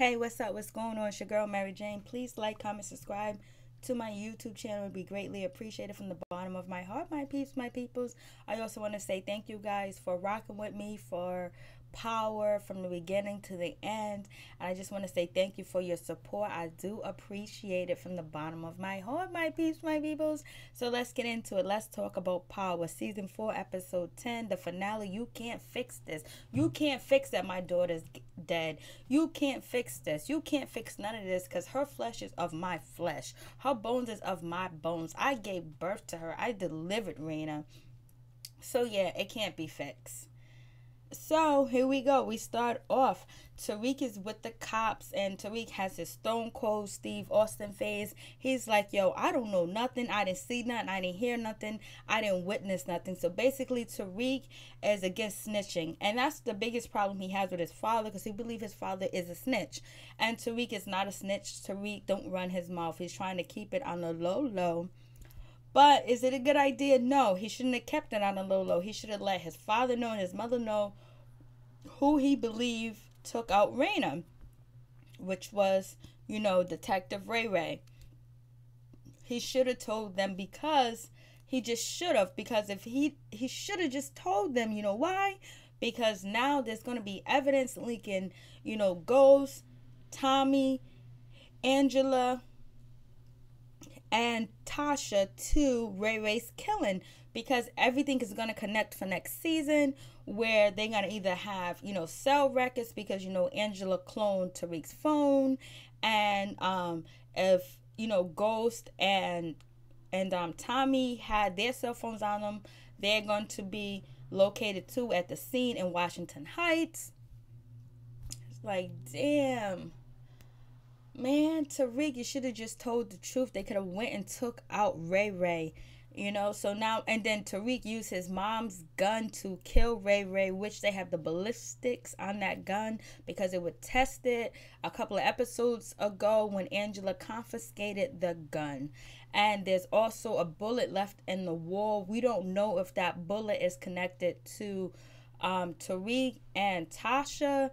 Hey, what's up? What's going on? It's your girl, Mary Jane. Please like, comment, subscribe to my YouTube channel. It would be greatly appreciated from the bottom of my heart, my peeps, my peoples. I also want to say thank you guys for rocking with me for Power from the beginning to the end. And I just want to say thank you for your support. I do appreciate it from the bottom of my heart, my peeps, my peoples. So let's get into it. Let's talk about Power. Season 4, Episode 10, the finale. You can't fix this. You can't fix that my daughter's dead. You can't fix this. You can't fix none of this because her flesh is of my flesh. Her bones is of my bones. I gave birth to her. I delivered Raina. So yeah, it can't be fixed. So here we go. We start off. Tariq is with the cops, and Tariq has his Stone Cold Steve Austin phase. He's like, yo, I don't know nothing. I didn't see nothing. I didn't hear nothing. I didn't witness nothing. So basically, Tariq is against snitching. And that's the biggest problem he has with his father, because he believes his father is a snitch. And Tariq is not a snitch. Tariq don't run his mouth. He's trying to keep it on the low. But is it a good idea? No, he shouldn't have kept it on the low. He should have let his father know and his mother know who he believed took out Raina, which was, Detective Ray Ray. He should have told them, because he just should have. Because if he should have just told them, you know why? Because now there's going to be evidence linking, Ghost, Tommy, Angela, and Tasha to Ray Ray's killing, because everything is going to connect for next season, where they're going to either have, cell records, because, Angela cloned Tariq's phone, and if, Ghost and Tommy had their cell phones on them, they're going to be located too at the scene in Washington Heights. It's like, damn. Man, Tariq, you should have just told the truth. They could have went and took out Ray Ray, So now, and then Tariq used his mom's gun to kill Ray Ray, which they have the ballistics on that gun, because it was tested a couple of episodes ago when Angela confiscated the gun. And there's also a bullet left in the wall. We don't know if that bullet is connected to Tariq and Tasha,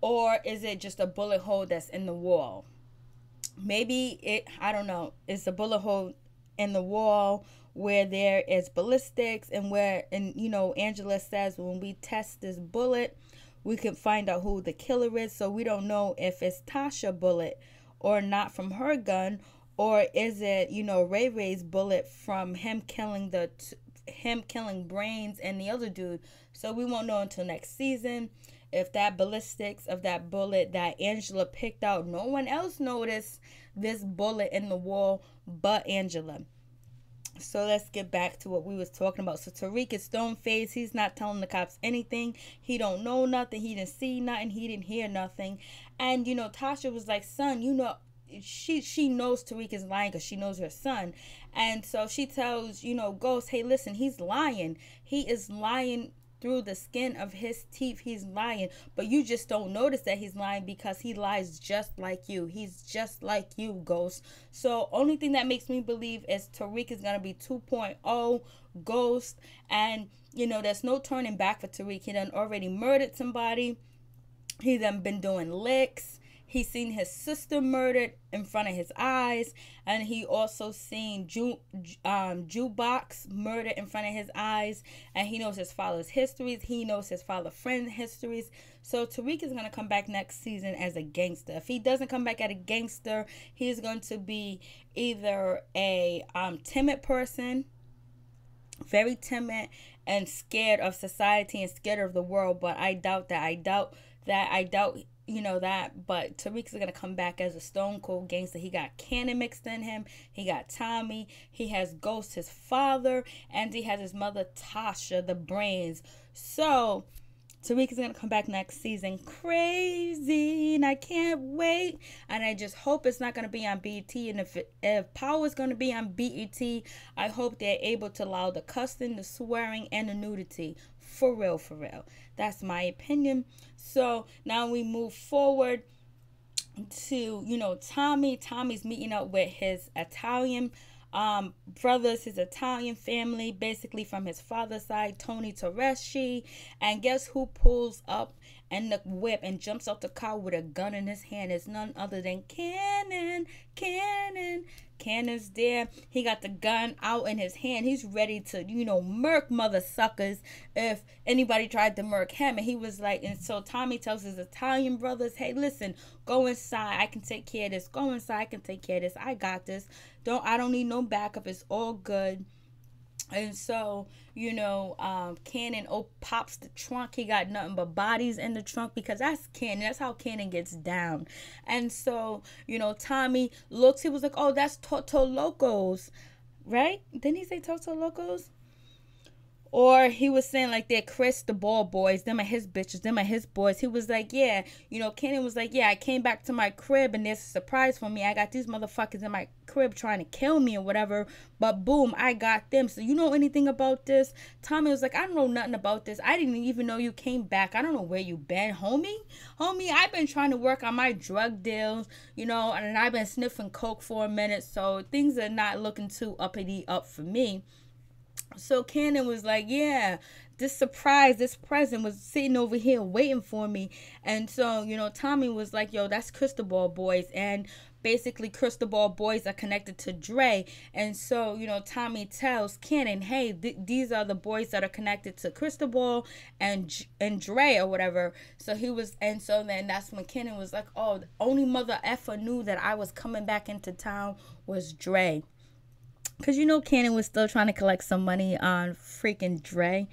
or is it just a bullet hole that's in the wall? Maybe I don't know. It's a bullet hole in the wall where there is ballistics, and Angela says when we test this bullet, we can find out who the killer is. So we don't know if it's Tasha bullet or not from her gun, or is it, Ray Ray's bullet from him killing Brains and the other dude. So we won't know until next season if that ballistics of that bullet that Angela picked out. No one else noticed this bullet in the wall but Angela. So let's get back to what we was talking about. So Tariq is stone faced. He's not telling the cops anything. He don't know nothing. He didn't see nothing. He didn't hear nothing. And Tasha was like, son, she knows Tariq is lying because she knows her son. And so she tells, Ghost, hey, listen, he's lying. He is lying through the skin of his teeth. He's lying, but you just don't notice that he's lying because he lies just like you. He's just like you, Ghost. So only thing that makes me believe is Tariq is going to be 2.0 Ghost. And, there's no turning back for Tariq. He done already murdered somebody. He done been doing licks. He's seen his sister murdered in front of his eyes. And he also seen Jukebox murdered in front of his eyes. And he knows his father's histories. He knows his father's friend's histories. So Tariq is going to come back next season as a gangster. If he doesn't come back as a gangster, he's going to be either a timid person, very timid and scared of society and scared of the world. But I doubt that. I doubt that, but Tariq's gonna come back as a stone cold gangster. He got Cannon mixed in him. He got Tommy. He has Ghost, his father, and he has his mother Tasha, the brains. So Tariq is gonna come back next season, crazy, and I can't wait. And I just hope it's not gonna be on BET. And if Power is gonna be on BET, I hope they're able to allow the cussing, the swearing, and the nudity. For real. That's my opinion. So now we move forward to, Tommy. Tommy's meeting up with his Italian brothers, his Italian family, basically from his father's side, Tony Teresci. And guess who pulls up and the whip and jumps out the car with a gun in his hand. It's none other than Cannon. Cannon's there. He got the gun out in his hand. He's ready to, murk mother suckers if anybody tried to murk him. And he was like, and so Tommy tells his Italian brothers, hey, listen, go inside. I can take care of this. Go inside. I can take care of this. I got this. I don't need no backup. It's all good. And so, Cannon pops the trunk. He got nothing but bodies in the trunk because that's Cannon. That's how Cannon gets down. And so, Tommy looks. He was like, oh, that's Toto Locos, right? Didn't he say Toto Locos? Or he was saying like they're Chris the Ball boys. Them are his bitches. Them are his boys. He was like, yeah. Cannon was like, yeah, I came back to my crib and there's a surprise for me. I got these motherfuckers in my crib trying to kill me or whatever. But boom, I got them. So you know anything about this? Tommy was like, I don't know nothing about this. I didn't even know you came back. I don't know where you been, homie. I've been trying to work on my drug deals, and I've been sniffing coke for a minute. So things are not looking too uppity up for me. So Cannon was like, yeah, this surprise, this present was sitting over here waiting for me. And so, Tommy was like, yo, that's Cristobal boys. And basically Cristobal boys are connected to Dre. And so, Tommy tells Cannon, hey, these are the boys that are connected to Cristobal and Dre or whatever. So then that's when Cannon was like, oh, the only mother effer knew that I was coming back into town was Dre. Because, Cannon was still trying to collect some money on freaking Dre.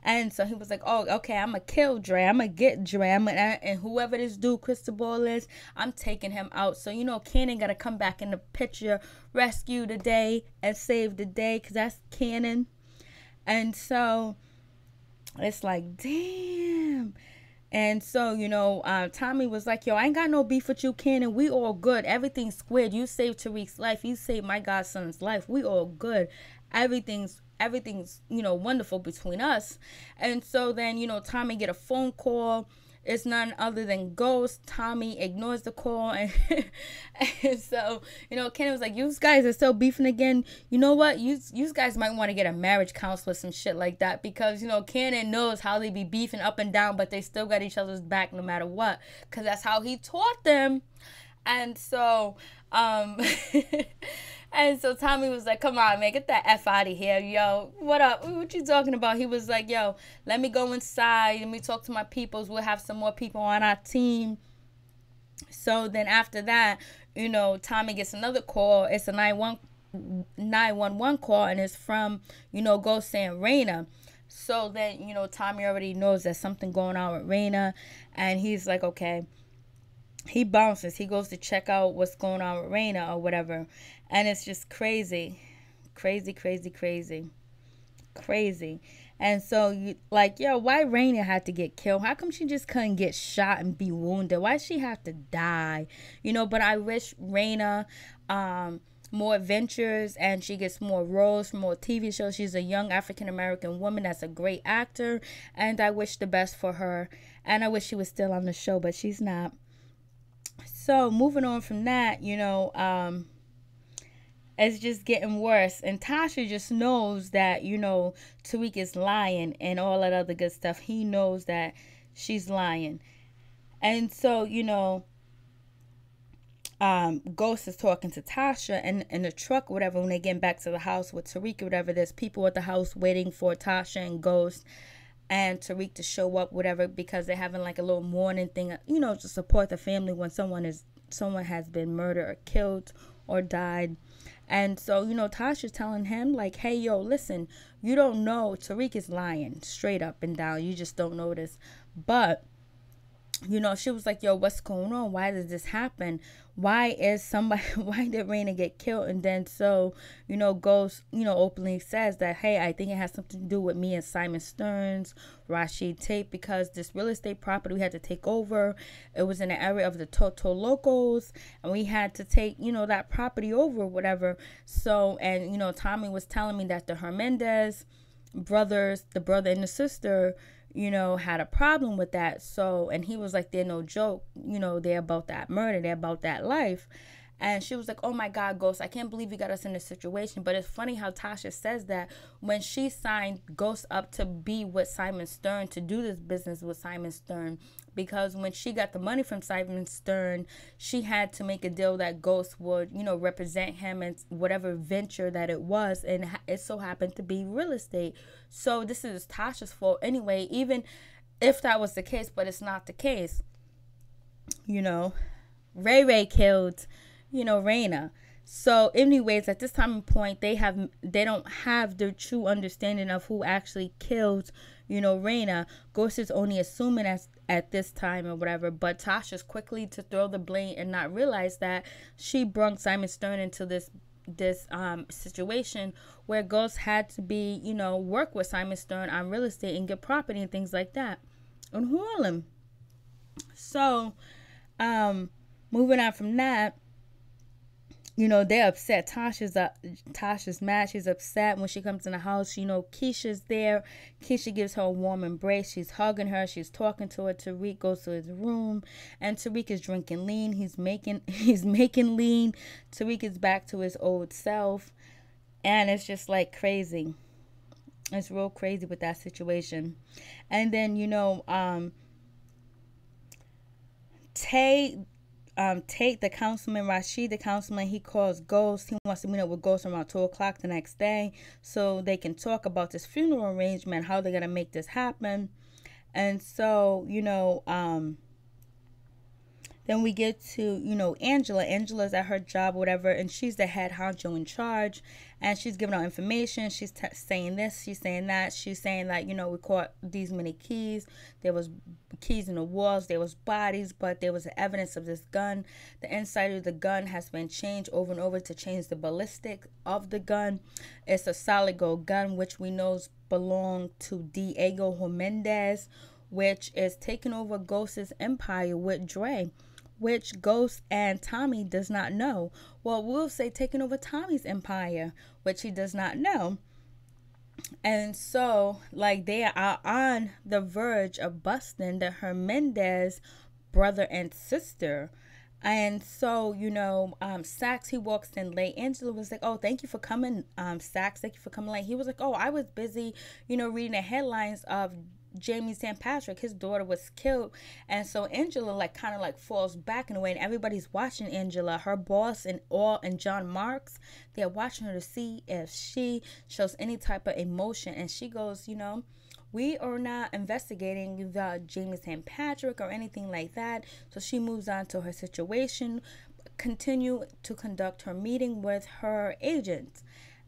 And so he was like, oh, okay, I'm going to kill Dre. I'm going to get Dre. And whoever this dude Cristobal is, I'm taking him out. So, Cannon got to come back in the picture, rescue the day, and save the day. Because that's Cannon. And so it's like, damn. And so, Tommy was like, yo, I ain't got no beef with you, Cannon. We all good. Everything's squared. You saved Tariq's life. You saved my godson's life. We all good. Everything's wonderful between us. And so then, Tommy get a phone call. It's none other than Ghost. Tommy ignores the call. And so, Cannon was like, you guys are still beefing again. You know what? You guys might want to get a marriage counselor, some shit like that. Because, Cannon knows how they be beefing up and down, but they still got each other's back no matter what. Because that's how he taught them. And so, and so Tommy was like, come on, man, get that F out of here, yo. What up? What you talking about? He was like, yo, let me go inside. Let me talk to my peoples. We'll have some more people on our team. So then after that, Tommy gets another call. It's a 911 call, and it's from, Ghost saying Raina. So then, Tommy already knows there's something going on with Raina, and he's like, okay. He bounces. He goes to check out what's going on with Raina or whatever. And it's just crazy. Crazy. And so, yo, why Raina had to get killed? How come she just couldn't get shot and be wounded? Why she have to die? But I wish Raina more adventures and she gets more roles, more TV shows. She's a young African-American woman that's a great actor. And I wish the best for her. And I wish she was still on the show, but she's not. So moving on from that, it's just getting worse. And Tasha just knows that, Tariq is lying and all that other good stuff. He knows that she's lying. And so, Ghost is talking to Tasha in the truck, whatever, when they get back to the house with Tariq or whatever. There's people at the house waiting for Tasha and Ghost and Tariq to show up, whatever, because they're having like a little mourning thing, to support the family when someone has been murdered or killed or died. And so, Tasha's telling him like, hey, yo, listen, you don't know. Tariq is lying straight up and down. You just don't know this. But, she was like, yo, what's going on? Why did this happen? Why did Raina get killed? And then so, Ghost, openly says that, hey, I think it has something to do with me and Simon Stearns, Rashid Tate, because this real estate property we had to take over. It was in the area of the Toto Locos, and we had to take, that property over, whatever. So, and, Tommy was telling me that the Hernandez brothers, the brother and the sister, had a problem with that. So, and he was like, they're no joke, they're about that murder, they're about that life. And she was like, oh my God, Ghost, I can't believe you got us in this situation. But it's funny how Tasha says that when she signed Ghost up to be with Simon Stern, to do this business with Simon Stern, because when she got the money from Simon Stern, she had to make a deal that Ghost would, represent him in whatever venture that it was. And it so happened to be real estate. So this is Tasha's fault anyway, even if that was the case, but it's not the case. Ray Ray killed, Raina. So anyways, at this time and point, they don't have the true understanding of who actually killed, Raina. Ghost is only assuming at this time or whatever, but Tasha's quickly to throw the blame and not realize that she brought Simon Stern into this situation where Ghost had to be, work with Simon Stern on real estate and get property and things like that in Harlem. So, moving on from that, they're upset. Tasha's mad. She's upset when she comes in the house. Keisha's there. Keisha gives her a warm embrace. She's hugging her. She's talking to her. Tariq goes to his room, and Tariq is drinking lean. He's making lean. Tariq is back to his old self, and it's just like crazy. It's real crazy with that situation. And then Tate, the councilman, Rashid, the councilman, he calls Ghost. He wants to meet up with Ghost around 2 o'clock the next day so they can talk about this funeral arrangement, how they're going to make this happen. And so, then we get to, Angela. Angela's at her job, whatever, and she's the head honcho in charge. And she's giving out information. She's saying this, she's saying that. She's saying that, we caught these many keys. There was keys in the walls. There was bodies, but there was evidence of this gun. The inside of the gun has been changed over and over to change the ballistic of the gun. It's a solid gold gun, which we know belonged to Diego Jimenez, which is taking over Ghost's empire with Dre, which Ghost and Tommy does not know. Well, we'll say taking over Tommy's empire, which he does not know. And so, they are on the verge of busting the Hernandez brother and sister. And so, Saxe, he walks in late. Angela was like, oh, thank you for coming, Saxe. Thank you for coming late. He was like, oh, I was busy, reading the headlines of Jamie St. Patrick. His daughter was killed. And so Angela kind of falls back in a way, and everybody's watching Angela, her boss and John Marks. They're watching her to see if she shows any type of emotion. And she goes, we are not investigating the Jamie St. Patrick or anything like that. So she moves on to her situation, continue to conduct her meeting with her agent.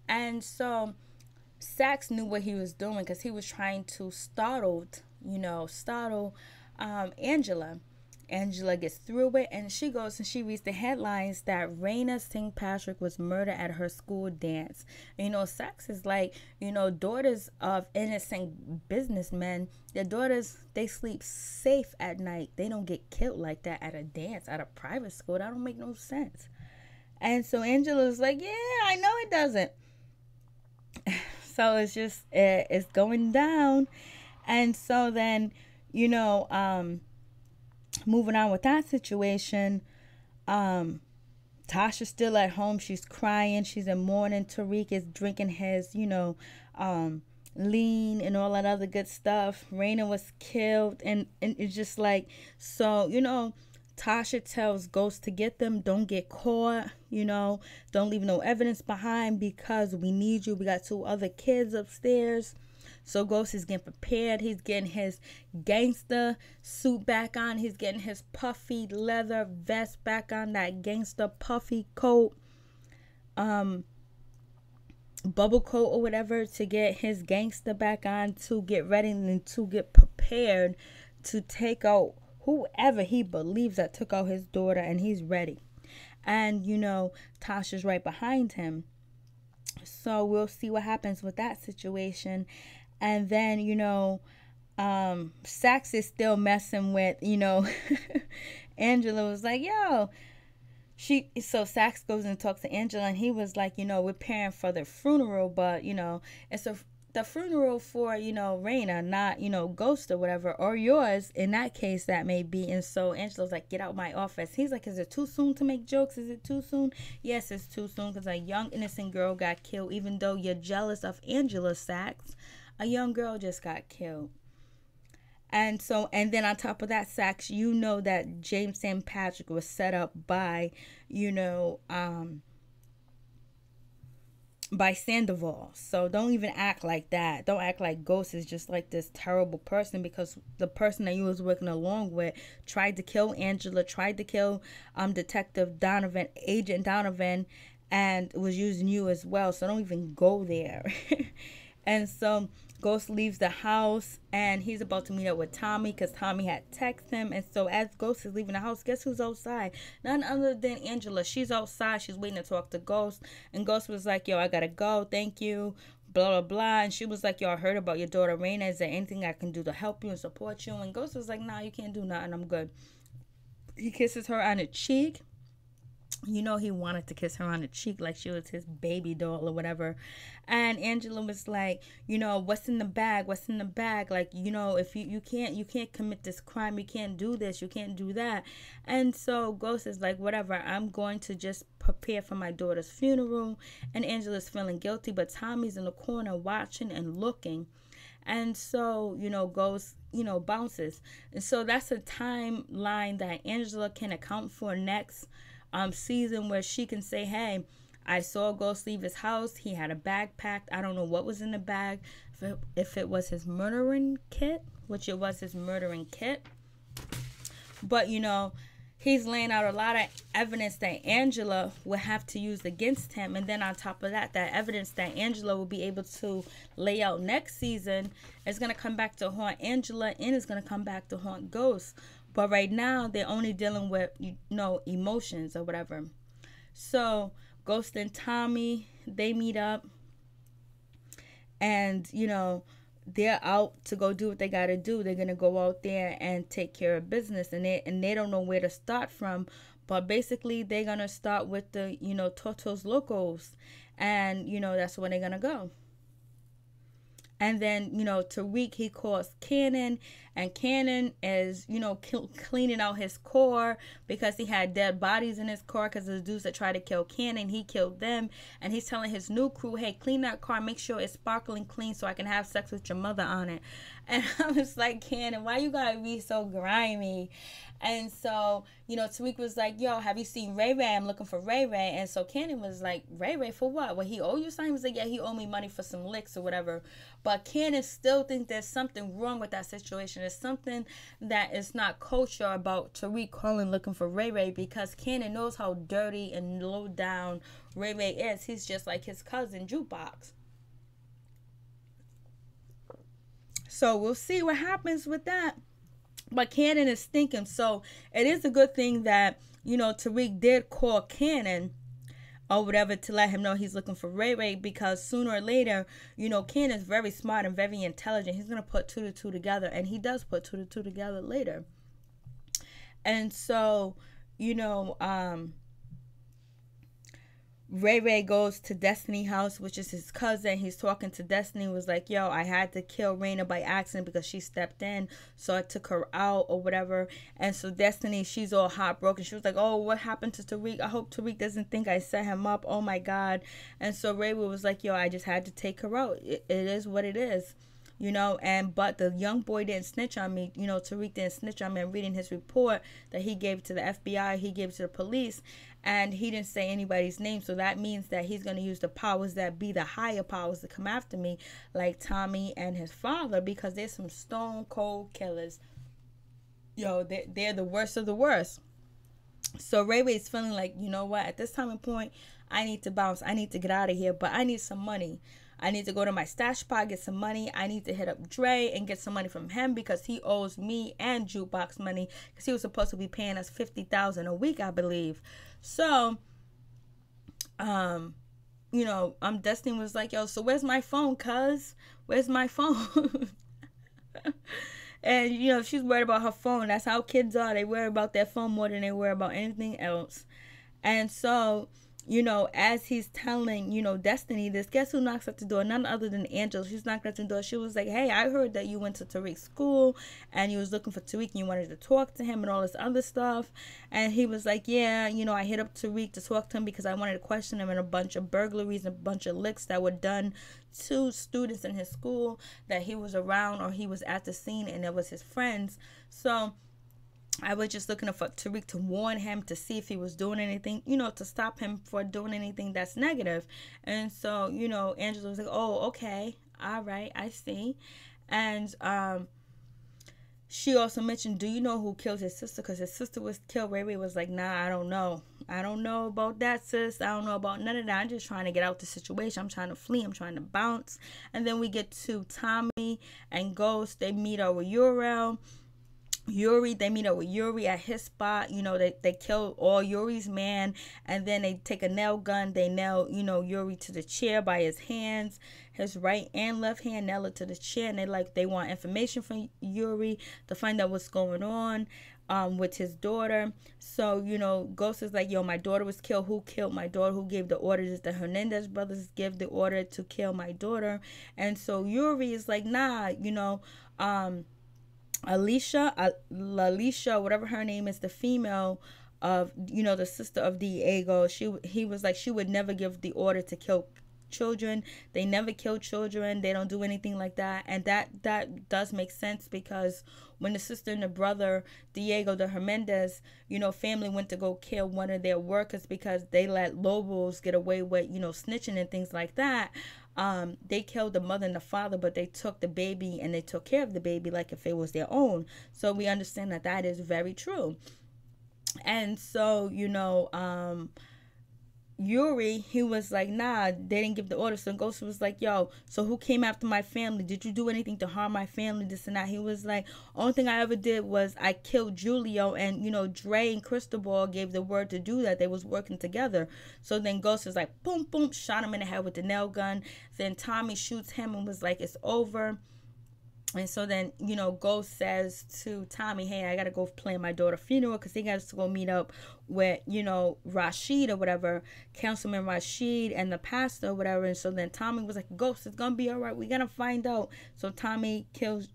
And so Saxe knew what he was doing because he was trying to startle Angela. Angela gets through it, and she goes and she reads the headlines that Raina St. Patrick was murdered at her school dance. Saxe is like, daughters of innocent businessmen, their daughters, they sleep safe at night. They don't get killed like that at a dance, at a private school. That don't make no sense. And so Angela's like, yeah, I know it doesn't. So it's just, it's going down. And so then, moving on with that situation, Tasha's still at home. She's crying. She's in mourning. Tariq is drinking his, lean and all that other good stuff. Raina was killed. And it's just so, Tasha tells Ghost to get them. Don't get caught, don't leave no evidence behind because we need you. We got 2 other kids upstairs. So Ghost is getting prepared. He's getting his gangster suit back on. He's getting his puffy leather vest back on, that gangster puffy coat, bubble coat or whatever, to get his gangster back on, to get ready and to get prepared to take out whoever he believes that took out his daughter, and he's ready. And, Tasha's right behind him. So we'll see what happens with that situation. And then, Saxe is still messing with, Angela was like, yo. So Saxe goes and talks to Angela, and he was like, we're preparing for the funeral, but, the funeral for, Raina, not, Ghost or whatever, or yours. In that case, that may be. And so Angela's like, get out my office. He's like, is it too soon to make jokes? Is it too soon? Yes, it's too soon because a young innocent girl got killed. Even though you're jealous of Angela Sachs, a young girl just got killed. And so, and then on top of that, Sachs, that James St. Patrick was set up by, by Sandoval. So don't even act like that. Don't act like Ghost is just like this terrible person, because the person that you was working along with tried to kill Angela, tried to kill Detective Donovan, Agent Donovan, and was using you as well. So don't even go there. And so Ghost leaves the house and he's about to meet up with Tommy because Tommy had texted him. And so as Ghost is leaving the house, guess who's outside? None other than Angela. She's outside. She's waiting to talk to Ghost. And Ghost was like, yo, I gotta go. Thank you. Blah, blah, blah. And she was like, yo, I heard about your daughter, Raina. Is there anything I can do to help you and support you? And Ghost was like, nah, you can't do nothing. I'm good. He kisses her on the cheek. He wanted to kiss her on the cheek like she was his baby doll or whatever. And Angela was like, what's in the bag? What's in the bag? Like, if you can't commit this crime. You can't do this. You can't do that. And so Ghost is like, whatever. I'm going to just prepare for my daughter's funeral. And Angela's feeling guilty, but Tommy's in the corner watching and looking. And so, Ghost, bounces. And so that's a timeline that Angela can account for next season, where she can say, hey, I saw Ghost leave his house. He had a bag packed. I don't know what was in the bag. If it was his murdering kit, which it was his murdering kit. But, he's laying out a lot of evidence that Angela will have to use against him. And then on top of that, that evidence that Angela will be able to lay out next season is going to come back to haunt Angela, and is going to come back to haunt Ghost. But right now, they're only dealing with, emotions or whatever. So Ghost and Tommy, they meet up. And, they're out to go do what they got to do. They're going to go out there and take care of business. And they don't know where to start from. But basically, they're going to start with the, Totos Locos. And, that's where they're going to go. And then, Tariq, he calls Cannon, and Cannon is, cleaning out his car because he had dead bodies in his car because the dudes that tried to kill Cannon, he killed them. And he's telling his new crew, hey, clean that car, make sure it's sparkling clean so I can have sex with your mother on it. And I was like, Cannon, why you gotta be so grimy? And so, Tariq was like, yo, have you seen Ray Ray? I'm looking for Ray Ray. And so Cannon was like, Ray Ray for what? Well, he owe you something? He was like, yeah, he owed me money for some licks or whatever. But Cannon still thinks there's something wrong with that situation. There's something that is not kosher about Tariq calling looking for Ray Ray, because Cannon knows how dirty and low down Ray Ray is. He's just like his cousin, Jukebox. So we'll see what happens with that. But Cannon is thinking. So it is a good thing that, Tariq did call Cannon or whatever to let him know he's looking for Ray Ray, because sooner or later, Cannon's very smart and very intelligent. He's going to put 2 to 2 together, and he does put 2 to 2 together later. And so, Ray Ray goes to Destiny house, which is his cousin. He's talking to Destiny, was like, yo, I had to kill Raina by accident because she stepped in, so I took her out or whatever. And so Destiny, she's all heartbroken. She was like, oh, what happened to Tariq? I hope Tariq doesn't think I set him up. Oh my God. And so Ray Ray was like, yo, I just had to take her out. It is what it is. But the young boy didn't snitch on me. Tariq didn't snitch on me. I'm reading his report that he gave to the FBI, he gave to the police, and he didn't say anybody's name. So that means that he's going to use the powers that be, the higher powers, to come after me, like Tommy and his father, because there's some stone cold killers. They're the worst of the worst. So Ray Ray's feeling like, you know what, at this time and point, I need to bounce. I need to get out of here, but I need some money. I need to go to my stash spot, get some money. I need to hit up Dre and get some money from him because he owes me and Jukebox money, because he was supposed to be paying us $50,000 a week, I believe. So, Destiny was like, yo, so where's my phone, cuz? Where's my phone? And, she's worried about her phone. That's how kids are. They worry about their phone more than they worry about anything else. And so you know, as he's telling, you know, Destiny this, guess who knocks at the door? None other than Angela. She's knocked at the door. She was like, hey, I heard that you went to Tariq's school and you was looking for Tariq and you wanted to talk to him and all this other stuff. And he was like, yeah, you know, I hit up Tariq to talk to him because I wanted to question him and a bunch of burglaries and a bunch of licks that were done to students in his school that he was around or he was at the scene and it was his friends. So I was just looking for Tariq to warn him to see if he was doing anything, you know, to stop him for doing anything that's negative. And so, you know, Angela was like, oh, okay, all right, I see. And she also mentioned, do you know who killed his sister? Because his sister was killed. Ray Ray was like, nah, I don't know. I don't know about that, sis. I don't know about none of that. I'm just trying to get out the situation. I'm trying to flee. I'm trying to bounce. And then we get to Tommy and Ghost. They meet over Uriel. They meet up with Yuri at his spot. You know, they kill all Yuri's man, and then they take a nail gun. They nail, you know, Yuri to the chair by his hands, his right and left hand, nail it to the chair, and they want information from Yuri to find out what's going on with his daughter. So, you know, Ghost is like, yo, my daughter was killed. Who killed my daughter? Who gave the order? Did the Hernandez brothers give the order to kill my daughter? And so Yuri is like, nah, you know, Lalisha, whatever her name is, the female of, you know, the sister of Diego, he was like, she would never give the order to kill children. They never kill children. They don't do anything like that. And that does make sense, because when the sister and the brother, Diego, the Hernandez, you know, family went to go kill one of their workers because they let Lobos get away with, you know, snitching and things like that. They killed the mother and the father, but they took the baby and they took care of the baby like if it was their own. So we understand that is very true. And so, you know, Yuri, he was like, nah, they didn't give the order. So Ghost was like, yo, so who came after my family? Did you do anything to harm my family? This and that. He was like, only thing I ever did was I killed Julio, and, you know, Dre and Cristobal gave the word to do that. They was working together. So then Ghost was like, boom, boom, shot him in the head with the nail gun. Then Tommy shoots him and was like, it's over. And so then, you know, Ghost says to Tommy, hey, I got to go plan my daughter's funeral, because he got to go meet up with, you know, Rashid or whatever, Councilman Rashid and the pastor or whatever. And so then Tommy was like, Ghost, it's going to be all right. We're going to find out. So Tommy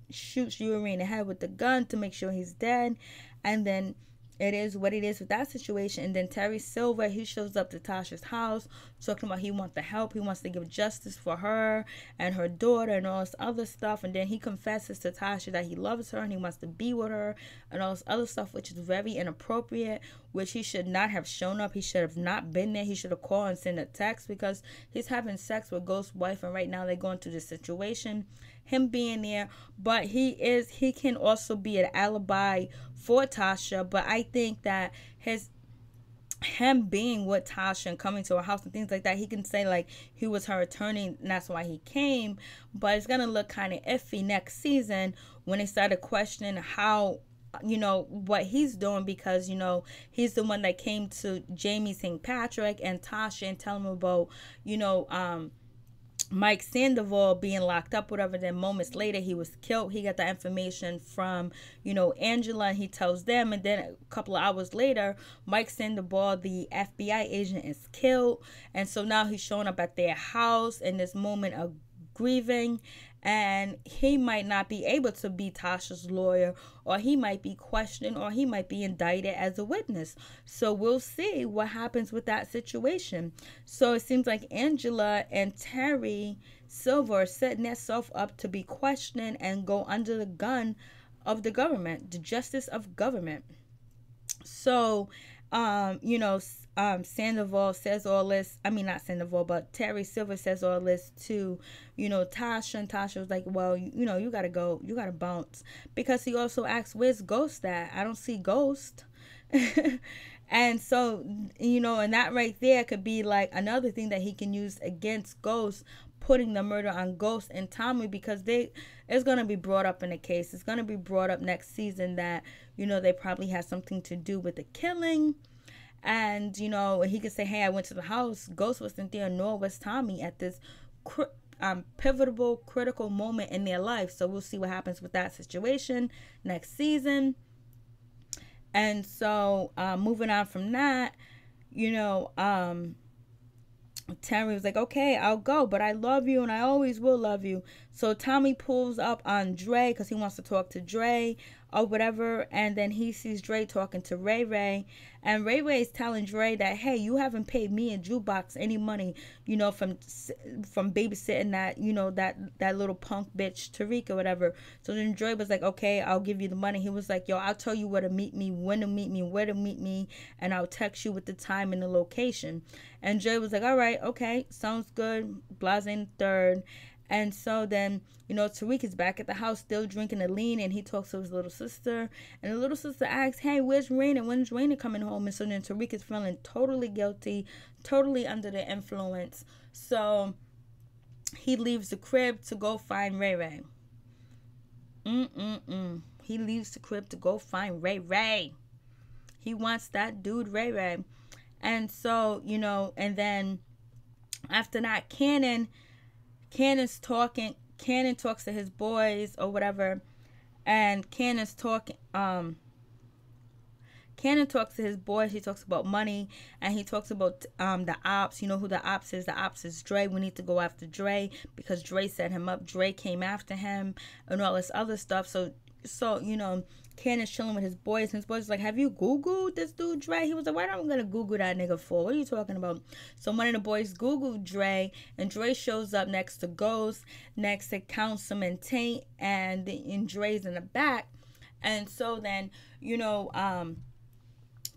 shoots Yuri in the head with the gun to make sure he's dead. And then it is what it is with that situation. And then Terry Silver, he shows up to Tasha's house talking about he wants the help. He wants to give justice for her and her daughter and all this other stuff. And then he confesses to Tasha that he loves her and he wants to be with her and all this other stuff, which is very inappropriate, which he should not have shown up. He should have not been there. He should have called and sent a text, because he's having sex with Ghost's wife, and right now they're going through this situation. Him being there, but he can also be an alibi for Tasha. But I think that him being with Tasha and coming to her house and things like that, he can say like he was her attorney and that's why he came. But it's gonna look kind of iffy next season when they started questioning how, you know, what he's doing, because, you know, he's the one that came to Jamie St. Patrick and Tasha and tell him about, you know, Mike Sandoval being locked up, whatever. Then moments later he was killed. He got the information from, you know, Angela, and he tells them. And then a couple of hours later, Mike Sandoval, the FBI agent, is killed. And so now he's showing up at their house in this moment of grieving, and he might not be able to be Tasha's lawyer, or he might be questioned, or he might be indicted as a witness. So we'll see what happens with that situation. So it seems like Angela and Terry Silver are setting themselves up to be questioned and go under the gun of the government, the justice of government. So, you know, Sandoval says all this. I mean, not Sandoval, but Terry Silver says all this to, you know, Tasha. And Tasha was like, well, you know, you got to go. You got to bounce. Because he also asks, where's Ghost at? I don't see Ghost. And so, you know, and that right there could be like another thing that he can use against Ghost, putting the murder on Ghost and Tommy, because it's going to be brought up in the case. It's going to be brought up next season that, you know, they probably had something to do with the killing. And, you know, he could say, hey, I went to the house. Ghost wasn't there, nor was Tommy at this pivotal, critical moment in their life. So we'll see what happens with that situation next season. And so moving on from that, you know, Tammy was like, okay, I'll go, but I love you and I always will love you. So Tommy pulls up on Dre because he wants to talk to Dre or whatever. And then he sees Dre talking to Ray Ray. And Ray Ray is telling Dre that, hey, you haven't paid me and Jukebox any money, you know, from babysitting that, you know, that little punk bitch, Tariq or whatever. So then Dre was like, okay, I'll give you the money. He was like, yo, I'll tell you where to meet me, when to meet me, where to meet me. And I'll text you with the time and the location. And Dre was like, all right, okay, sounds good. Blase in third. And so then, you know, Tariq is back at the house still drinking the lean, and he talks to his little sister. And the little sister asks, hey, where's Raina? When's Raina coming home? And so then Tariq is feeling totally guilty, totally under the influence. So he leaves the crib to go find Ray Ray. He leaves the crib to go find Ray Ray. He wants that dude Ray Ray. And so, you know, and then after that, Cannon talks to his boys or whatever, and Cannon talks to his boys. He talks about money, and he talks about the ops. You know who the ops is? The ops is Dre. We need to go after Dre because Dre set him up. Dre came after him and all this other stuff. So you know, Cannon's chilling with his boys, and his boys like, have you Googled this dude Dre? He was like, what am I gonna Google that nigga for? What are you talking about? So one of the boys Googled Dre, and Dre shows up next to Ghost, next to Councilman Tate, and Dre's in the back. And so then, you know,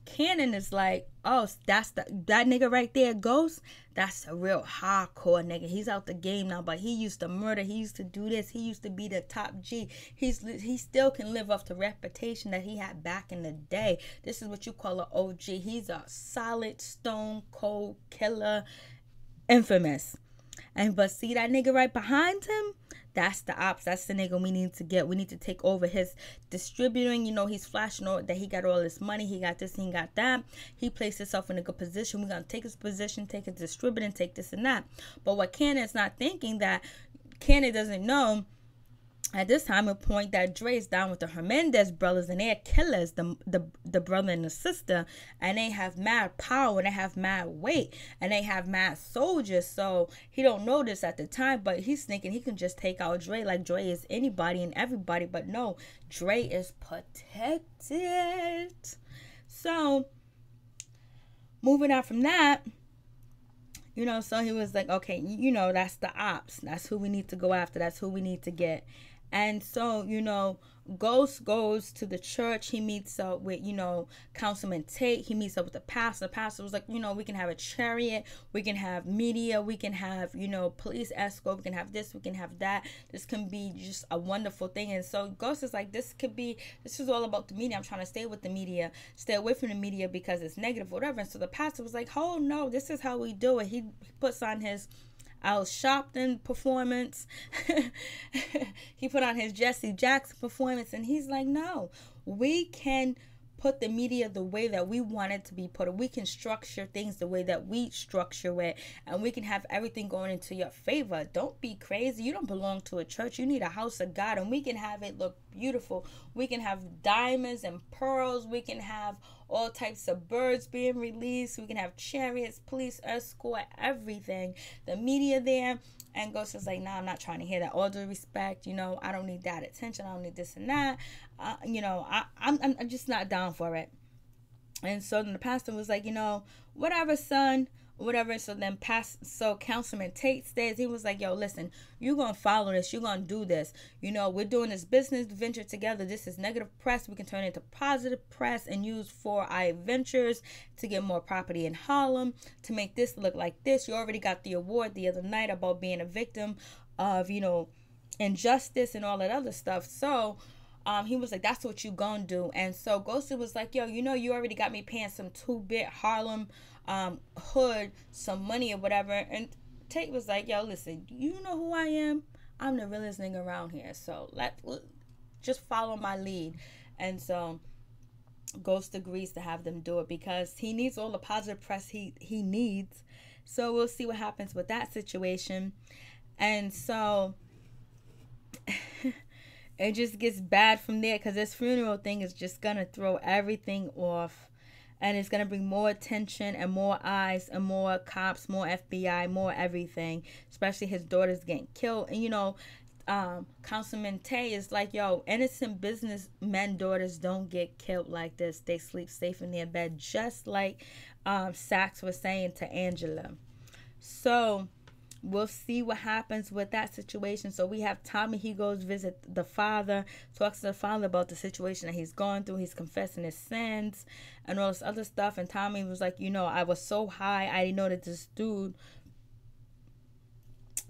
Cannon is like, oh, that's that nigga right there, Ghost. That's a real hardcore nigga. He's out the game now, but he used to murder. He used to do this. He used to be the top G. He still can live up the reputation that he had back in the day. This is what you call an OG. He's a solid stone cold killer, infamous. But see that nigga right behind him? That's the ops. That's the nigga we need to get. We need to take over his distributing. You know, he's flashing out that he got all this money. He got this, he got that. He placed himself in a good position. We're going to take his position, take his distributing, take this and that. But what Cannon's not thinking, that Cannon doesn't know at this time a point, that Dre is down with the Hernandez brothers, and they're killers, the brother and the sister, and they have mad power, and they have mad weight, and they have mad soldiers. So he don't know this at the time, but he's thinking he can just take out Dre like Dre is anybody and everybody. But no, Dre is protected. So moving on from that, you know, so he was like, okay, you know, that's the ops. That's who we need to go after. That's who we need to get. And so, you know, Ghost goes to the church. He meets up with, you know, Councilman Tate. He meets up with the pastor. The pastor was like, you know, we can have a chariot. We can have media. We can have, you know, police escort. We can have this. We can have that. This can be just a wonderful thing. And so Ghost is like, this is all about the media. I'm trying to stay with the media, stay away from the media because it's negative, whatever. And so the pastor was like, oh, no, this is how we do it. He puts on his Al Sharpton performance. He put on his Jesse Jackson performance, and he's like, no, we can put the media the way that we want it to be put. We can structure things the way that we structure it, and we can have everything going into your favor. Don't be crazy. You don't belong to a church. You need a house of God, and we can have it look beautiful. We can have diamonds and pearls. We can have all types of birds being released. We can have chariots, police escort, everything. The media there. And Ghost is like, nah, I'm not trying to hear that. All due respect, you know, I don't need that attention. I don't need this and that. You know, I'm just not down for it. And so then the pastor was like, you know, whatever, son, whatever. So then Councilman Tate stays. He was like, yo, listen, you're going to follow this. You're going to do this. You know, we're doing this business venture together. This is negative press. We can turn it into positive press and use for our ventures to get more property in Harlem, to make this look like this. You already got the award the other night about being a victim of, you know, injustice and all that other stuff. So he was like, that's what you gonna do. And so Ghosted was like, yo, you know, you already got me paying some 2-bit Harlem hood some money or whatever. And Tate was like, yo, listen, you know who I am? I'm the realest nigga around here. So just follow my lead. And so Ghost agrees to have them do it because he needs all the positive press he needs. So we'll see what happens with that situation. And so it just gets bad from there because this funeral thing is just gonna throw everything off. and it's going to bring more attention and more eyes and more cops, more FBI, more everything, especially his daughter's getting killed. And, you know, Councilman Tay is like, yo, innocent businessmen daughters don't get killed like this. They sleep safe in their bed, just like Sachs was saying to Angela. So we'll see what happens with that situation. So we have Tommy. He goes visit the father, talks to the father about the situation that he's going through. He's confessing his sins and all this other stuff. And Tommy was like, you know, I was so high, I didn't know that this dude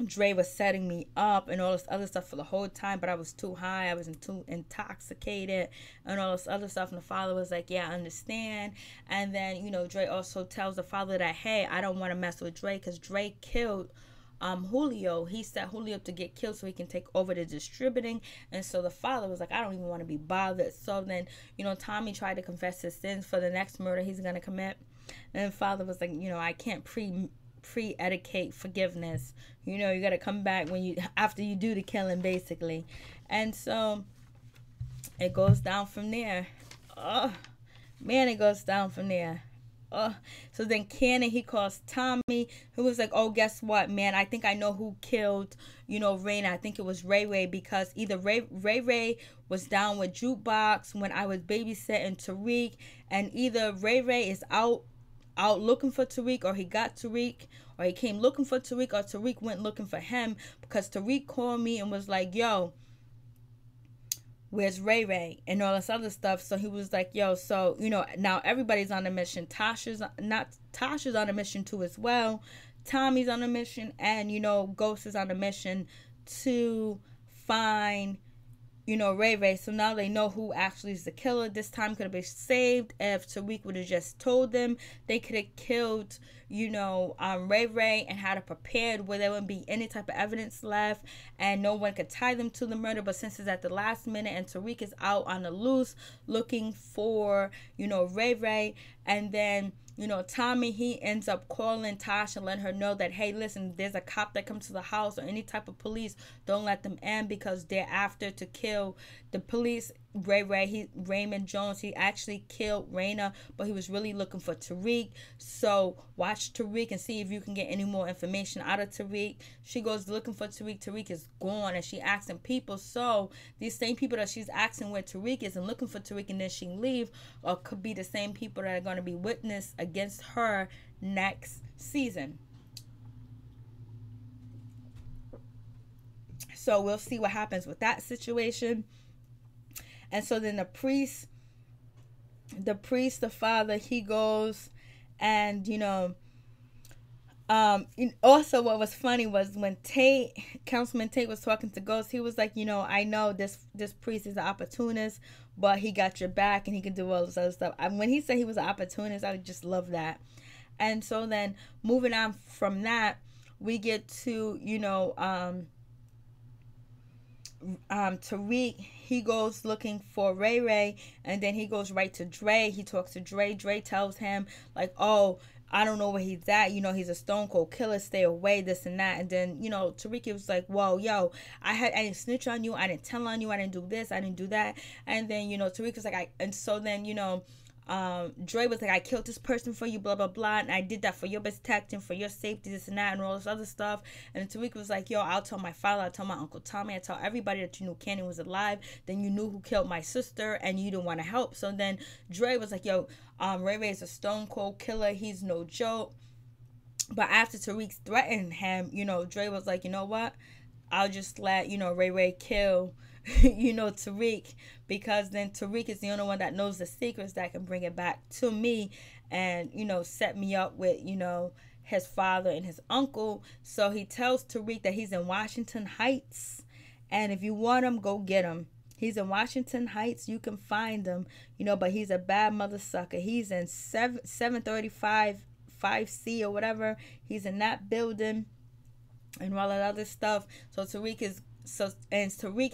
Dre was setting me up and all this other stuff for the whole time, but I was too high, I was too intoxicated and all this other stuff. And the father was like, yeah, I understand. And then, you know, Dre also tells the father that, hey, I don't want to mess with Dre because Dre killed Julio. He set Julio up to get killed so he can take over the distributing. And so the father was like, I don't even want to be bothered. So then, you know, Tommy tried to confess his sins for the next murder he's going to commit. And the father was like, you know, I can't pre-educate forgiveness. You know, you got to come back after you do the killing, basically. And so it goes down from there. Oh man, it goes down from there. So then Cannon, he calls Tommy, who was like, oh, guess what, man, I think I know who killed, you know, Raina. I think it was Ray Ray, because either Ray was down with Jukebox when I was babysitting Tariq, and either Ray Ray is out looking for Tariq, or he got Tariq, or he came looking for Tariq, or Tariq went looking for him, because Tariq called me and was like, yo, where's Ray Ray and all this other stuff. So he was like, yo, so, you know, now everybody's on a mission. Tasha's on a mission too as well. Tommy's on a mission, and, you know, Ghost is on a mission to find, you know, Ray Ray. So now they know who actually is the killer. This time could have been saved if Tariq would have just told them. They could have killed, you know, Ray Ray and had it prepared where there wouldn't be any type of evidence left and no one could tie them to the murder. But since it's at the last minute and Tariq is out on the loose looking for, you know, Ray Ray, and then, you know, Tommy, he ends up calling Tasha and letting her know that, hey, listen, there's a cop that comes to the house or any type of police. Don't let them in because they're after to kill the police. Raymond Jones, he actually killed Raina, but he was really looking for Tariq. So watch Tariq and see if you can get any more information out of Tariq. She goes looking for Tariq. Tariq is gone, and she asking people. So these same people that she's asking where Tariq is and looking for Tariq, and then she leave, or could be the same people that are going to be witness against her next season. So we'll see what happens with that situation. And so then the priest, the father, he goes and, you know, also what was funny was when Councilman Tate was talking to Ghost, he was like, you know, I know this priest is an opportunist, but he got your back and he can do all this other stuff. And when he said he was an opportunist, I just love that. And so then moving on from that, we get to, you know, Tariq, he goes looking for Ray Ray, and then he goes right to Dre. He talks to Dre. Dre tells him, like, oh, I don't know where he's at. You know, he's a stone cold killer. Stay away, this and that. And then, you know, Tariq was like, whoa, yo, I didn't snitch on you. I didn't tell on you. I didn't do this. I didn't do that. And then, you know, Tariq was like, and so then, you know, Dre was like, I killed this person for you, blah blah blah, and I did that for your protection, for your safety, this and that, and all this other stuff. And Tariq was like, yo, I'll tell my father, I'll tell my Uncle Tommy, I'll tell everybody that you knew Cannon was alive. Then you knew who killed my sister, and you didn't want to help. So then Dre was like, yo, Ray Ray is a stone cold killer. He's no joke. But after Tariq threatened him, you know, Dre was like, you know what? I'll just let, you know, Ray Ray kill you know, Tariq, because then Tariq is the only one that knows the secrets that can bring it back to me and, you know, set me up with, you know, his father and his uncle. So he tells Tariq that he's in Washington Heights, and if you want him, go get him. He's in Washington Heights. You can find him, you know, but he's a bad mother sucker. He's in 735 5C or whatever. He's in that building and all that other stuff. So Tariq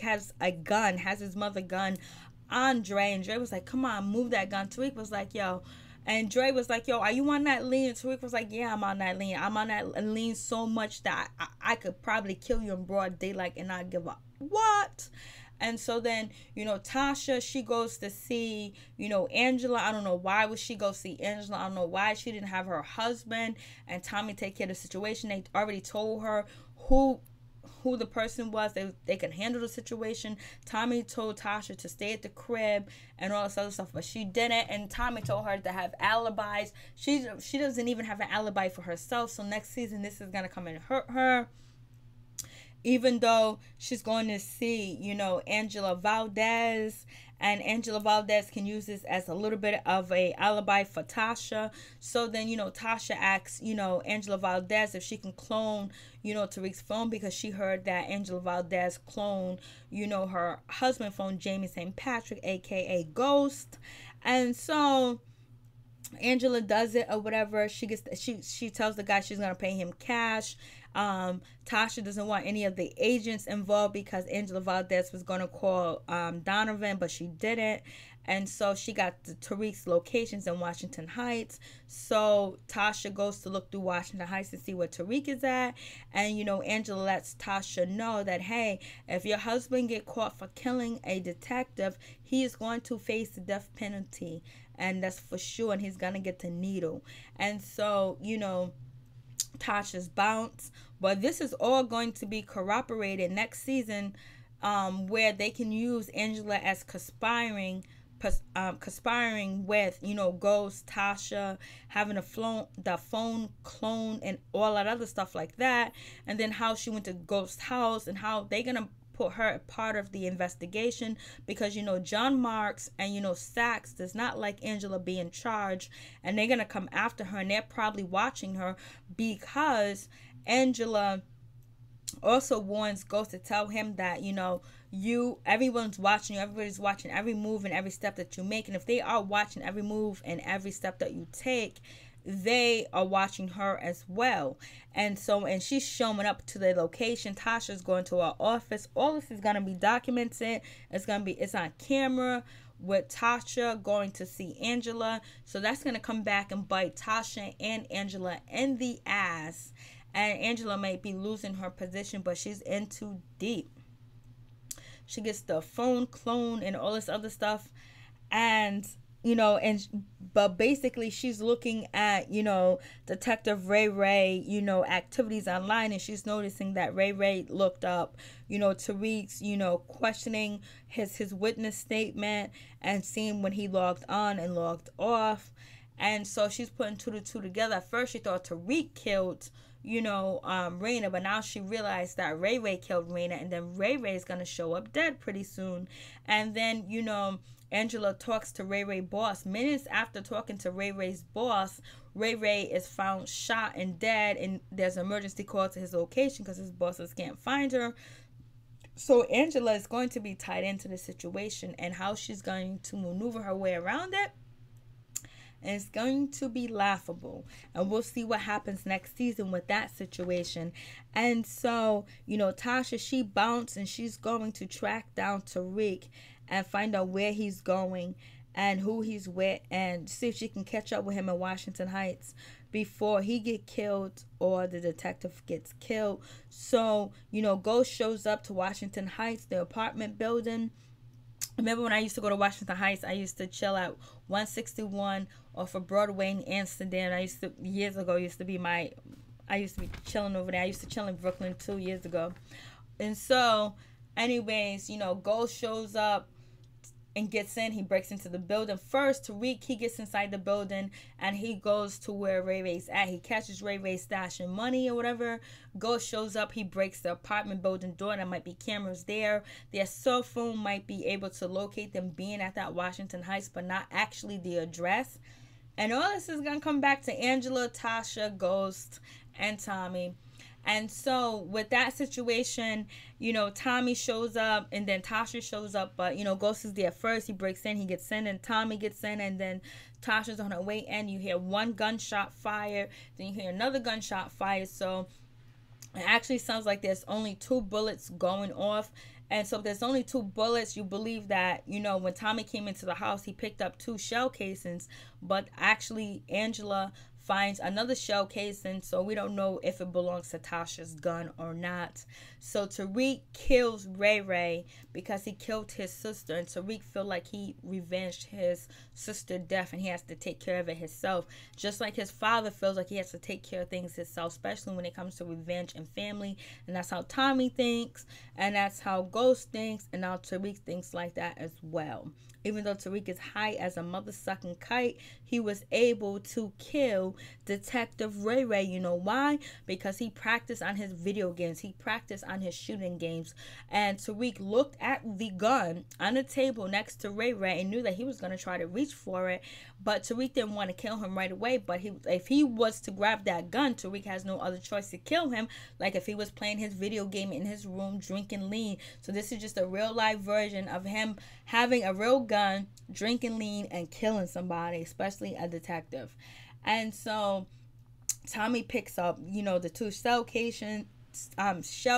has a gun, has his mother gun on Dre, and Dre was like, come on, move that gun. Tariq was like, yo, and Dre was like, yo, are you on that lean? And Tariq was like, yeah, I'm on that lean. I'm on that lean so much that I could probably kill you in broad daylight and not give up. What? And so then, Tasha, she goes to see, Angela. I don't know why would she go see Angela. I don't know why she didn't have her husband and Tommy take care of the situation. They already told her who the person was. They can handle the situation. Tommy told Tasha to stay at the crib and all this other stuff, but she didn't. And Tommy told her to have alibis. She doesn't even have an alibi for herself. So next season, this is gonna come and hurt her. Even though she's going to see, Angela Valdez, and Angela Valdez can use this as a little bit of a alibi for Tasha. So then, Tasha asks, Angela Valdez if she can clone, Tariq's phone, because she heard that Angela Valdez cloned, her husband phone, Jamie St. Patrick, aka Ghost. And so Angela does it or whatever. She tells the guy she's gonna pay him cash. Tasha doesn't want any of the agents involved because Angela Valdez was gonna call Donovan, but she didn't. And so she got the Tariq's locations in Washington Heights. So Tasha goes to look through Washington Heights to see where Tariq is at. And, Angela lets Tasha know that, hey, if your husband get caught for killing a detective, he is going to face the death penalty. And that's for sure. And he's going to get the needle. And so, Tasha's bounce. But this is all going to be corroborated next season, where they can use Angela as conspiring with, Ghost, Tasha, having the phone clone and all that other stuff like that. And then how she went to Ghost's house and how they're going to put her part of the investigation, because John Marks and Sachs does not like Angela being charged, and they're gonna come after her, and they're probably watching her, because Angela also warns Ghost to tell him that everyone's watching you, everybody's watching every move and every step that you make, and if they are watching every move and every step that you take, they are watching her as well. And she's showing up to the location. Tasha's going to our office. All this is going to be documented. It's on camera with Tasha going to see Angela. So that's going to come back and bite Tasha and Angela in the ass. And Angela might be losing her position, but she's in too deep. She gets the phone clone and all this other stuff. And but basically she's looking at, Detective Ray, activities online, and she's noticing that Ray looked up, Tariq's, questioning his witness statement and seeing when he logged on and logged off. And so she's putting 2 to 2 together. At first she thought Tariq killed, Raina, but now she realized that Ray killed Raina, and then Ray is gonna show up dead pretty soon. And then, Angela talks to Ray boss. Minutes after talking to Ray's boss, Ray is found shot and dead, and there's an emergency call to his location because his bosses can't find her. So Angela is going to be tied into the situation, and how she's going to maneuver her way around it, and it's going to be laughable. And we'll see what happens next season with that situation. And so, Tasha, she bounced, and she's going to track down Tariq and find out where he's going and who he's with, and see if she can catch up with him in Washington Heights before he get killed or the detective gets killed. So, Ghost shows up to Washington Heights, the apartment building. Remember when I used to go to Washington Heights, I used to chill at 161 off of Broadway in Amsterdam. I used to be chilling over there. I used to chill in Brooklyn 2 years ago. And so, anyways, Ghost shows up and gets in. He breaks into the building. First, Tariq, he gets inside the building and he goes to where Ray's at. He catches Ray stashing money or whatever. Ghost shows up. He breaks the apartment building door. There might be cameras there. Their cell phone might be able to locate them being at that Washington Heights, but not actually the address. And all this is going to come back to Angela, Tasha, Ghost, and Tommy. And so with that situation, Tommy shows up and then Tasha shows up, but Ghost is there first. He breaks in, he gets in, and Tommy gets in, and then Tasha's on her way in. You hear one gunshot fire, then you hear another gunshot fire. So it actually sounds like there's only 2 bullets going off. And so if there's only 2 bullets, you believe that, when Tommy came into the house, he picked up 2 shell casings. But actually, Angela finds another shell casing, so we don't know if it belongs to Tasha's gun or not. So Tariq kills Ray Ray because he killed his sister, and Tariq feel like he revenged his sister's death and he has to take care of it himself, just like his father feels like he has to take care of things himself, especially when it comes to revenge and family. And that's how Tommy thinks, and that's how Ghost thinks, and now Tariq thinks like that as well. Even though Tariq is high as a mother-sucking kite, he was able to kill Detective Ray Ray. You know why? Because he practiced on his video games. He practiced on his shooting games. And Tariq looked at the gun on the table next to Ray Ray and knew that he was going to try to reach for it. But Tariq didn't want to kill him right away. But if he was to grab that gun, Tariq has no other choice to kill him. Like if he was playing his video game in his room, drinking lean. So this is just a real life version of him having a real gun, drinking lean, and killing somebody, especially a detective. And so Tommy picks up, the two shell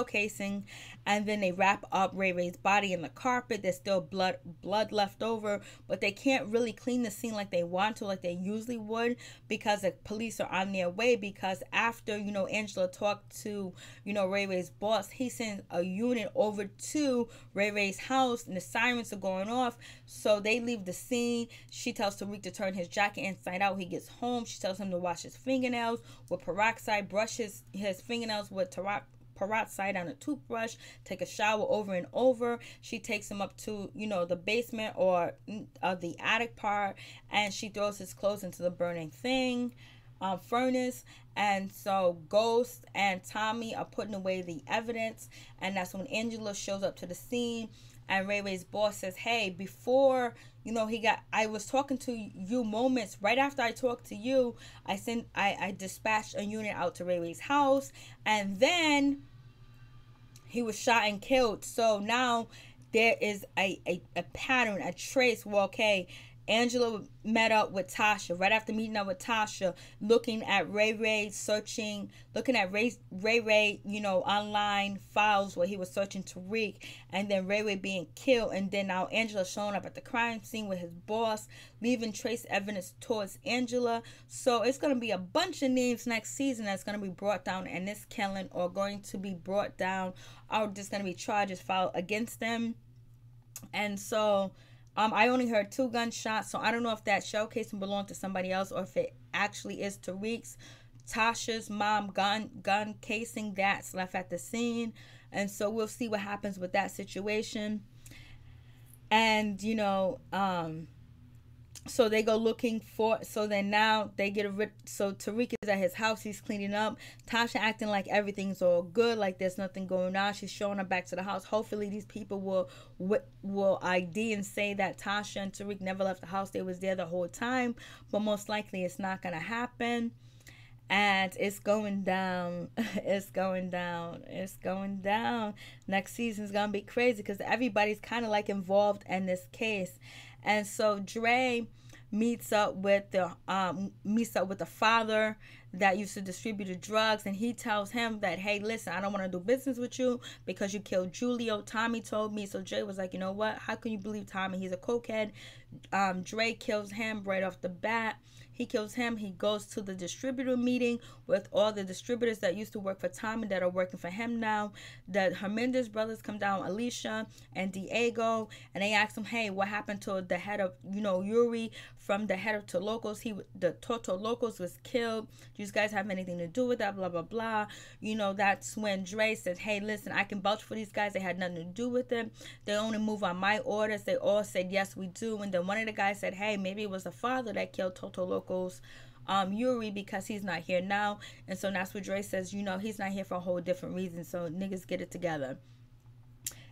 casing, and then they wrap up Ray Ray's body in the carpet. There's still blood left over, but they can't really clean the scene like they want to, like they usually would, because the police are on their way. Because after Angela talked to Ray Ray's boss, he sent a unit over to Ray Ray's house, and the sirens are going off, so they leave the scene. She tells Tariq to turn his jacket inside out. He gets home. She tells him to wash his fingernails with peroxide, brush his fingernails with peroxide on a toothbrush, take a shower over and over. She takes him up to the basement or the attic part, and she throws his clothes into the burning furnace. And so Ghost and Tommy are putting away the evidence, and that's when Angela shows up to the scene. And Ray Ray's boss says, hey, before I was talking to you moments right after I talked to you, I dispatched a unit out to Ray Ray's house, and then he was shot and killed. So now there is a pattern, a trace. Well, okay, Angela met up with Tasha. Right after meeting up with Tasha, looking at Ray Ray, looking at Ray Ray, online files where he was searching Tariq, and then Ray Ray being killed, and then now Angela showing up at the crime scene with his boss, leaving trace evidence towards Angela. So it's going to be a bunch of names next season that's going to be brought down in this killing, or going to be brought down, or just going to be charges filed against them. And so I only heard 2 gunshots, so I don't know if that shell casing belonged to somebody else or if it actually is Tariq's. Tasha's mom gun casing that's left at the scene, and so we'll see what happens with that situation. And so they go looking for, so then now they get so Tariq is at his house, he's cleaning up. Tasha acting like everything's all good, like there's nothing going on. She's showing up back to the house. Hopefully these people will ID and say that Tasha and Tariq never left the house, they was there the whole time, but most likely it's not gonna happen. And it's going down. It's going down. It's going down. Next season's gonna be crazy because everybody's kind of like involved in this case. And so Dre meets up with the father that used to distribute the drugs, and he tells him that, hey, listen, I don't want to do business with you because you killed Julio. Tommy told me. So Dre was like, you know what? How can you believe Tommy? He's a cokehead. Dre kills him right off the bat. He kills him. He goes to the distributor meeting with all the distributors that used to work for Tommy that are working for him now. The Hernandez brothers come down, Alicia and Diego, and they ask him, hey, what happened to the head of, Yuri from the head of Tolocos? The Tolocos was killed. Do you guys have anything to do with that? Blah, blah, blah. That's when Dre says, hey, listen, I can vouch for these guys. They had nothing to do with it. They only move on my orders. They all said, yes, we do. And then one of the guys said, hey, maybe it was the father that killed Tolocos. Yuri, because he's not here now. And so that's what Dre says, he's not here for a whole different reason. So niggas get it together.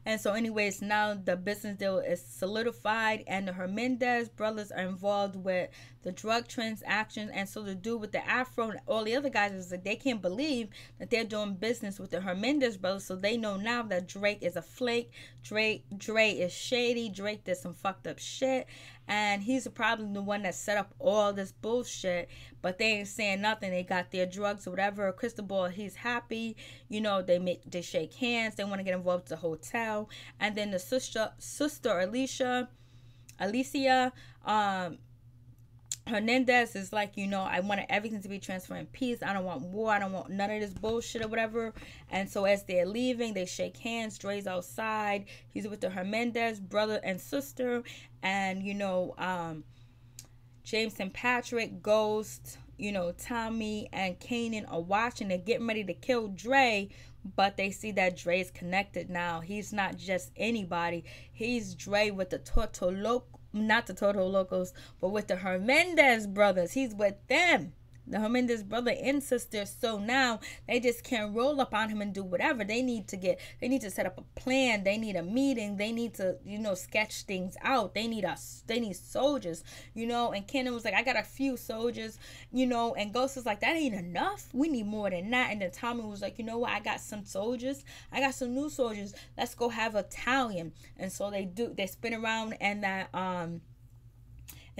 And so anyways, now the business deal is solidified, and the Hernandez brothers are involved with the drug transactions. And so the dude with the afro and all the other guys is like, they can't believe that they're doing business with the Hernandez brothers. So they know now that Drake is a flake. Dre is shady. Drake did some fucked up shit, and he's probably the one that set up all this bullshit. But they ain't saying nothing. They got their drugs or whatever. Cristobal, he's happy. They shake hands. They want to get involved with the hotel. And then the sister Alicia, Hernandez is like, you know, I wanted everything to be transferred in peace. I don't want war. I don't want none of this bullshit or whatever. And so as they're leaving, they shake hands. Dre's outside. He's with the Hernandez brother and sister. And, you know, James and Patrick, Ghost, you know, Tommy and Kanan are watching. They're getting ready to kill Dre. But they see that Dre is connected now. He's not just anybody. He's Dre with the not the Total Locos, but with the Hernandez brothers. He's with them. The Hernandez brother and sister. So now they just can't roll up on him and do whatever. They need to set up a plan. They need a meeting. They need to, you know, sketch things out. They need soldiers, you know. And Kanan was like, I got a few soldiers, you know. And Ghost was like, that ain't enough. We need more than that. And then Tommy was like, you know what? I got some soldiers. I got some new soldiers. Let's go have a Italian. And so they spin around and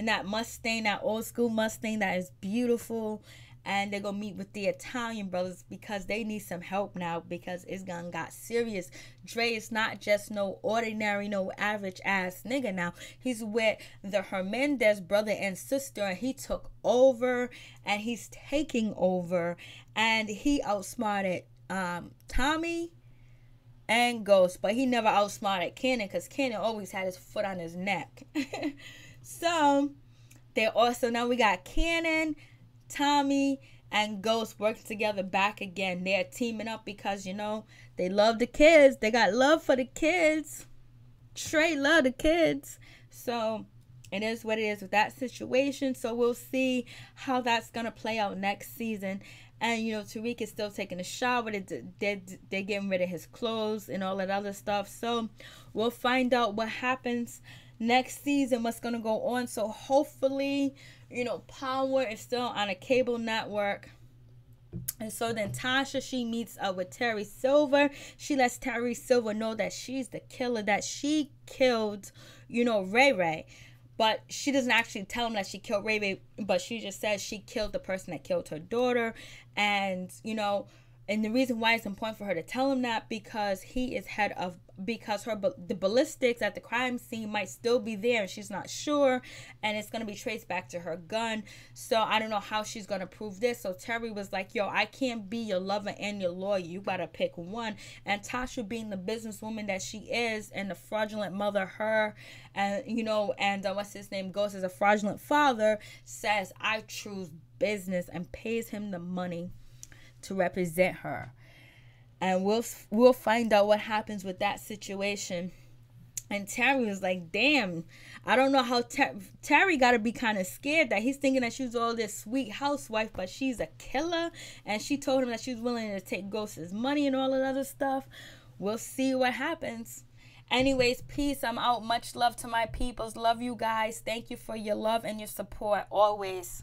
that Mustang, that old school Mustang that is beautiful, and they're gonna meet with the Italian brothers because they need some help now because it's gonna got serious. Dre is not just no ordinary, no average ass nigga now. He's with the Hernandez brother and sister, and he took over and he's taking over, and he outsmarted Tommy and Ghost, but he never outsmarted Kanan because Kanan always had his foot on his neck. So now we got Kanan, Tommy, and Ghost working together back again. They're teaming up because, you know, they love the kids. They got love for the kids. Trey love the kids. So it is what it is with that situation. So we'll see how that's going to play out next season. And, you know, Tariq is still taking a shower. They're getting rid of his clothes and all that other stuff. So we'll find out what happens next season, what's going to go on. So hopefully, you know, Power is still on a cable network. And so then Tasha, she meets up with Terry Silver. She lets Terry Silver know that she's the killer, that she killed, you know, Ray Ray. But she doesn't actually tell him that she killed Ray Ray, but she just says she killed the person that killed her daughter. And, you know, and the reason why it's important for her to tell him that because the ballistics at the crime scene might still be there and she's not sure, and it's going to be traced back to her gun. So I don't know how she's going to prove this. So Terry was like, yo, I can't be your lover and your lawyer. You got to pick one. And Tasha, being the businesswoman that she is and the fraudulent mother, her, and, you know, and what's his name, Ghost as a fraudulent father, says, I choose business, and pays him the money to represent her. And we'll find out what happens with that situation. And Terry was like, damn, I don't know how Terry got to be kind of scared that he's thinking that she's all this sweet housewife, but she's a killer. And she told him that she's willing to take Ghost's money and all that other stuff. We'll see what happens. Anyways, peace. I'm out. Much love to my peoples. Love you guys. Thank you for your love and your support always.